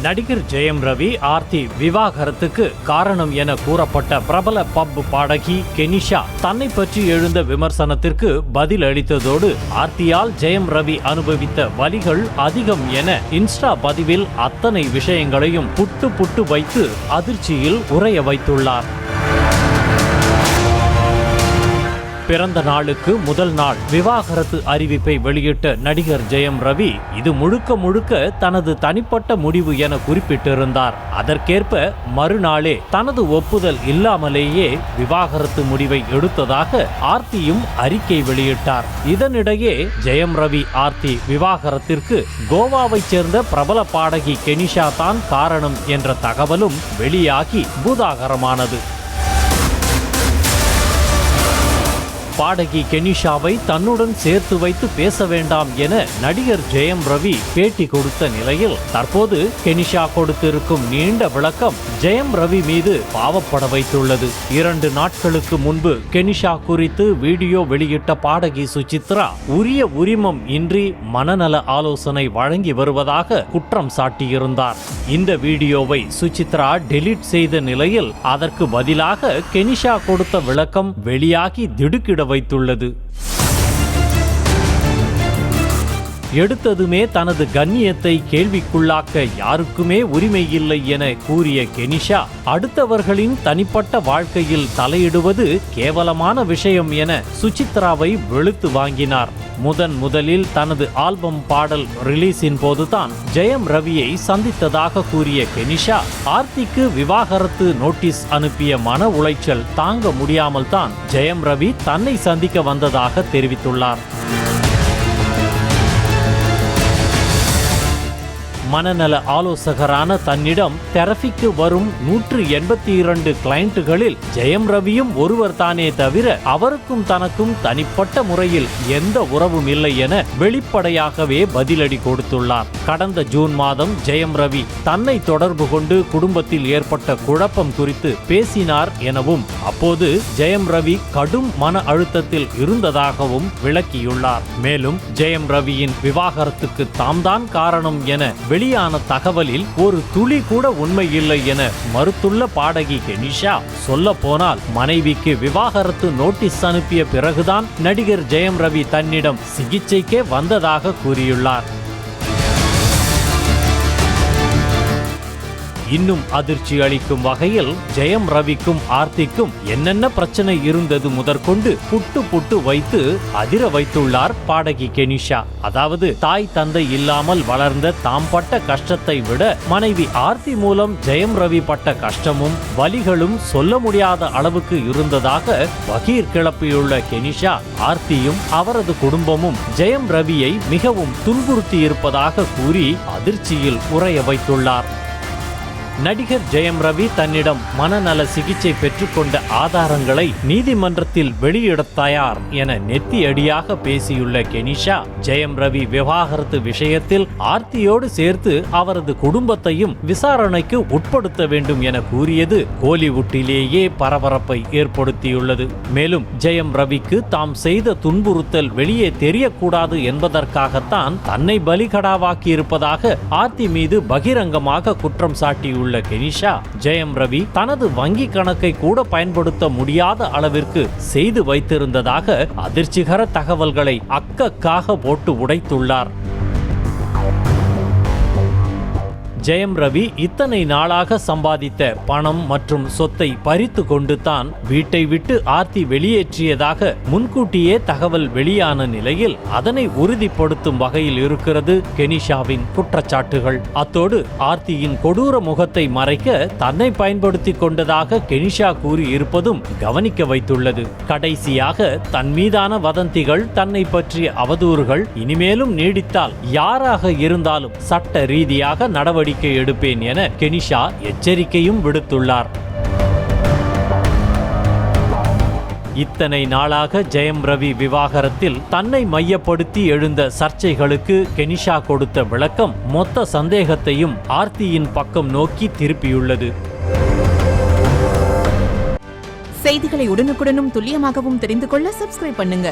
நடிகர் ஜெயம் ரவி ஆர்த்தி விவாகரத்துக்கு காரணம் என கூறப்பட்ட பிரபல பப் பாடகி கெனிஷா தன்னை பற்றி எழுந்த விமர்சனத்திற்கு பதில் அளித்ததோடு ஆர்த்தியால் ஜெயம் ரவி அனுபவித்த வலிகள் அதிகம் என இன்ஸ்டா பதிவில் அத்தனை விஷயங்களையும் புட்டு வைத்து அதிர்ச்சியில் உறைய வைத்துள்ளார். பிறந்த நாளுக்கு முதல் நாள் விவாகரத்து அறிவிப்பை வெளியிட்ட நடிகர் ஜெயம் ரவி இது முழுக்க தனது தனிப்பட்ட முடிவு என குறிப்பிட்டிருந்தார். அதற்கேற்ப மறுநாளே தனது ஒப்புதல் இல்லாமலேயே விவாகரத்து முடிவை எடுத்ததாக ஆர்த்தியும் அறிக்கை வெளியிட்டார். இதனிடையே ஜெயம் ரவி ஆர்த்தி விவாகரத்திற்கு கோவாவைச் சேர்ந்த பிரபல பாடகி கெனிஷா தான் காரணம் என்ற தகவலும் வெளியாகி பூதாகரமானது. பாடகி கெனிஷாவை தன்னுடன் சேர்த்து வைத்து பேச வேண்டாம் என நடிகர் ஜெயம் ரவி பேட்டி கொடுத்த நிலையில் தற்போது கெனிஷா கொடுத்திருக்கும் நீண்ட விளக்கம் ஜெயம் ரவி மீது பாவப்பட வைத்துள்ளது. 2 நாட்களுக்கு முன்பு கெனிஷா குறித்து வீடியோ வெளியிட்ட பாடகி சுசித்ரா உரிய உரிமம் இன்றி மனநல ஆலோசனை வழங்கி வருவதாக குற்றம் சாட்டியிருந்தார். இந்த வீடியோவை சுசித்ரா டெலீட் செய்த நிலையில் அதற்கு பதிலாக கெனிஷா கொடுத்த விளக்கம் வெளியாகி திடுக்கிட வைத்துள்ளது. எடுத்ததுமே தனது கண்ணியத்தை கேள்விக்குள்ளாக்க யாருக்குமே உரிமை இல்லை என கூறிய கெனிஷா அடுத்தவர்களின் தனிப்பட்ட வாழ்க்கையில் தலையிடுவது கேவலமான விஷயம் என சுசித்ராவை வெளுத்து வாங்கினார். முதலில் தனது ஆல்பம் பாடல் ரிலீஸின் போதுதான் ஜெயம் ரவியை சந்தித்ததாக கூறிய கெனிஷா ஆர்த்திக்கு விவாகரத்து நோட்டீஸ் அனுப்பிய மன உளைச்சல் தாங்க முடியாமல் தான் ஜெயம் ரவி தன்னை சந்திக்க வந்ததாக தெரிவித்துள்ளார். மனநல ஆலோசகரான தன்னிடம் தெரபிக்கு வரும் 182 கிளையண்ட்டுகளில் ஜெயம் ரவியும் ஒருவர் தானே தவிர அவருக்கும் தனக்கும் தனிப்பட்ட முறையில் எந்த உறவும் இல்லை என வெளிப்படையாகவே பதிலடி கொடுத்துள்ளார். கடந்த ஜூன் மாதம் ஜெயம் ரவி தன்னை தொடர்பு கொண்டு குடும்பத்தில் ஏற்பட்ட குழப்பம் குறித்து பேசினார் எனவும் அப்போது ஜெயம் ரவி கடும் மன அழுத்தத்தில் இருந்ததாகவும் விளக்கியுள்ளார். மேலும் ஜெயம் ரவியின் விவாகரத்துக்கு தாம்தான் காரணம் என வெளியான தகவலில் ஒரு துளி கூட உண்மை இல்லை என மறுத்துள்ள பாடகி கெனிஷா சொல்ல போனால் மனைவிக்கு விவாகரத்து நோட்டீஸ் அனுப்பிய பிறகுதான் நடிகர் ஜெயம் ரவி தன்னிடம் சிகிச்சைக்கே வந்ததாக கூறியுள்ளார். இன்னும் அதிர்ச்சி அளிக்கும் வகையில் ஜெயம் ரவிக்கும் ஆர்த்திக்கும் என்னென்ன பிரச்சனை இருந்தது முதற்கொண்டு புட்டு வைத்து அதிர வைத்துள்ளார் பாடகி கெனிஷா. அதாவது தாய் தந்தை இல்லாமல் வளர்ந்த தாம் பட்ட கஷ்டத்தை விட மனைவி ஆர்த்தி மூலம் ஜெயம் ரவி பட்ட கஷ்டமும் வலிகளும் சொல்ல முடியாத அளவுக்கு இருந்ததாக பகீர் கிளப்பியுள்ள கெனிஷா ஆர்த்தியும் அவரது குடும்பமும் ஜெயம் ரவியை மிகவும் துன்புறுத்தி இருப்பதாக கூறி அதிர்ச்சியில் உறைய வைத்துள்ளார். நடிகர் ஜெயம் ரவி தன்னிடம் மனநல சிகிச்சை பெற்றுக்கொண்ட ஆதாரங்களை நீதிமன்றத்தில் வெளியிட தயார் என நெத்தியடியாக பேசியுள்ள கெனிஷா ஜெயம் ரவி விவாகரத்து விஷயத்தில் ஆர்த்தியோடு சேர்த்து அவரது குடும்பத்தையும் விசாரணைக்கு உட்படுத்த வேண்டும் என கூறியது கோலிவுட்டிலேயே பரபரப்பை ஏற்படுத்தியுள்ளது. மேலும் ஜெயம் ரவிக்கு தாம் செய்த துன்புறுத்தல் வெளியே தெரியக்கூடாது என்பதற்காகத்தான் தன்னை பலிகடாவாக்கி இருப்பதாக ஆர்த்தி மீது பகிரங்கமாக குற்றம் சாட்டியுள்ளார். உள்ள கெனிஷா ஜெயம் ரவி தனது வங்கி கணக்கை கூட பயன்படுத்த முடியாத அளவிற்கு செய்து வைத்திருந்ததாக அதிர்ச்சிகர தகவல்களை அக்கக்காக போட்டு உடைத்துள்ளார். ஜெயம் ரவி இத்தனை நாளாக சம்பாதித்த பணம் மற்றும் சொத்தை பறித்து கொண்டு தான் வீட்டை விட்டு ஆர்த்தி வெளியேற்றியதாக முன்கூட்டியே தகவல் வெளியான நிலையில் அதனை உறுதிப்படுத்தும் வகையில் இருக்கிறது கெனிஷாவின் குற்றச்சாட்டுகள். அத்தோடு ஆர்த்தியின் கொடூர முகத்தை மறைக்க தன்னை பயன்படுத்தி கொண்டதாக கெனிஷா கூறி இருப்பதும் கவனிக்க வைத்துள்ளது. கடைசியாக தன் மீதான வதந்திகள் தன்னை பற்றிய அவதூறுகள் இனிமேலும் நீடித்தால் யாராக இருந்தாலும் சட்ட ரீதியாக நடவடிக்கை எடுப்பேன் என கெனிஷா எச்சரிக்கையும் விடுத்துள்ளார். இத்தனை நாளாக ஜெயம் ரவி விவாகரத்தில் தன்னை மையப்படுத்தி எழுந்த சர்ச்சைகளுக்கு கெனிஷா கொடுத்த விளக்கம் மொத்த சந்தேகத்தையும் ஆர்த்தியின் பக்கம் நோக்கி திருப்பியுள்ளது. செய்திகளை உடனுக்குடனும் துல்லியமாகவும் தெரிந்து கொள்ள சப்ஸ்கிரைப் பண்ணுங்க.